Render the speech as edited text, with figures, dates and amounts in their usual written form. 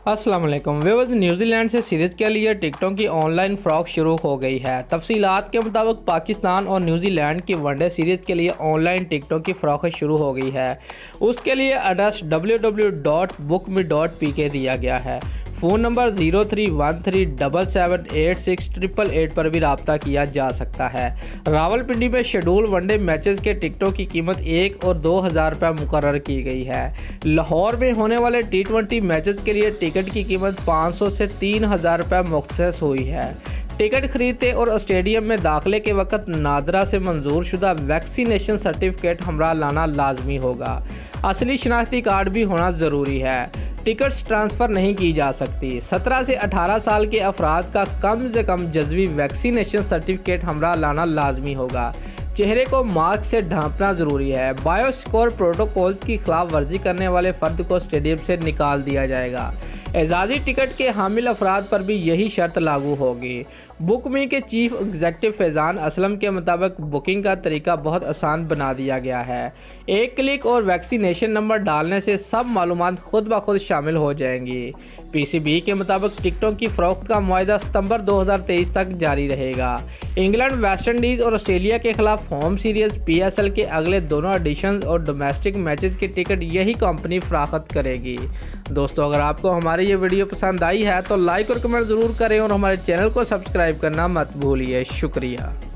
अस्सलाम वालेकुम viewers. New Zealand से सीरीज़ के लिए टिकटों की ऑनलाइन फ़रोख्त शुरू हो गई है। तफसीलात के मुताबिक पाकिस्तान और न्यूजीलैंड की वनडे सीरीज़ के लिए ऑनलाइन टिकटों की फ़रोख्त शुरू हो गई है। उसके लिए एड्रेस www.bookme.pk दिया गया है। फ़ोन नंबर 0313778688 पर भी रब्ता किया जा सकता है। रावलपिंडी में शेड्यूल वनडे मैचेस के टिकटों की कीमत 1 और 2,000 रुपये मुकर्रर की गई है। लाहौर में होने वाले T20 मैचेस के लिए टिकट की कीमत 500 से 3,000 रुपये मुख्तस हुई है। टिकट खरीदते और स्टेडियम में दाखिले के वक्त नादरा से मंजूर शुदा वैक्सीनेशन सर्टिफिकेट हमरा लाना लाजमी होगा। असली शनाख्ती कार्ड भी होना ज़रूरी है। टिकट्स ट्रांसफ़र नहीं की जा सकती। 17 से 18 साल के अफराद का कम से कम जज़वी वैक्सीनेशन सर्टिफिकेट हमरा लाना लाजमी होगा। चेहरे को मास्क से ढांपना ज़रूरी है। बायोसिक्योर प्रोटोकॉल की खिलाफ वर्जी करने वाले फ़र्द को स्टेडियम से निकाल दिया जाएगा। एजाज़ी टिकट के हामिल अफराद पर भी यही शर्त लागू होगी। बुकमी के चीफ एग्जेक्टिव फैज़ान असलम के मुताबिक बुकिंग का तरीका बहुत आसान बना दिया गया है। एक क्लिक और वैक्सीनेशन नंबर डालने से सब मालूमात खुद ब खुद शामिल हो जाएंगी। PCB के मुताबिक टिकटों की फ़रोख्त का मुआहदा सितंबर 2023 तक जारी रहेगा। इंग्लैंड, वेस्ट इंडीज़ और ऑस्ट्रेलिया के खिलाफ होम सीरीज़ PSL के अगले दोनों एडिशंस और डोमेस्टिक मैचेस की टिकट यही कंपनी फराहत करेगी। दोस्तों, अगर आपको हमारी ये वीडियो पसंद आई है तो लाइक और कमेंट ज़रूर करें और हमारे चैनल को सब्सक्राइब करना मत भूलिए। शुक्रिया।